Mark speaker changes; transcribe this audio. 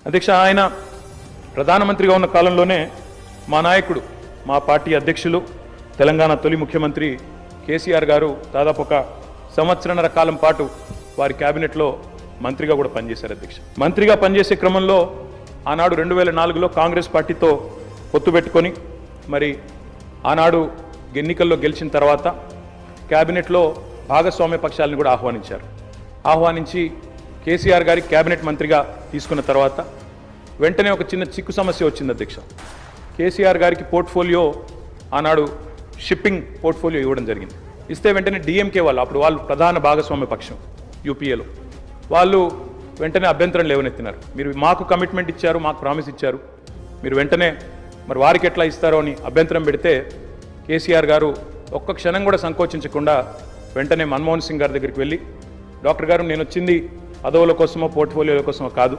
Speaker 1: అధ్యక్ష, ఆయన ప్రధానమంత్రిగా ఉన్న కాలంలోనే మా నాయకుడు, మా పార్టీ అధ్యక్షులు, తెలంగాణ తొలి ముఖ్యమంత్రి కేసీఆర్ గారు దాదాపు ఒక సంవత్సరన్నర కాలం పాటు వారి క్యాబినెట్లో మంత్రిగా కూడా పనిచేశారు. అధ్యక్ష, మంత్రిగా పనిచేసే క్రమంలో ఆనాడు 2004లో కాంగ్రెస్ పార్టీతో పొత్తు పెట్టుకొని మరి ఆనాడు ఎన్నికల్లో గెలిచిన తర్వాత క్యాబినెట్లో భాగస్వామ్య పక్షాలను కూడా ఆహ్వానించి కేసీఆర్ గారి క్యాబినెట్ మంత్రిగా తీసుకున్న తర్వాత వెంటనే ఒక చిన్న చిక్కు సమస్య వచ్చింది. అధ్యక్ష, కేసీఆర్ గారికి పోర్ట్ఫోలియో ఆనాడు షిప్పింగ్ పోర్ట్ఫోలియో ఇవ్వడం జరిగింది. ఇస్తే వెంటనే డిఎంకే వాళ్ళు ప్రధాన భాగస్వామ్య పక్షం యూపీఏలో వాళ్ళు వెంటనే అభ్యంతరం లేవనెత్తినారు. మీరు మాకు కమిట్మెంట్ ఇచ్చారు, మాకు ప్రామిస్ ఇచ్చారు, మీరు వెంటనే మరి వారికి ఎట్లా ఇస్తారో అని అభ్యంతరం పెడితే కేసీఆర్ గారు ఒక్క క్షణం కూడా సంకోచించకుండా వెంటనే మన్మోహన్ సింగ్ గారి దగ్గరికి వెళ్ళి, డాక్టర్ గారు, నేను వచ్చింది పదవుల కోసమో పోర్ట్ఫోలియోల కోసమో కాదు,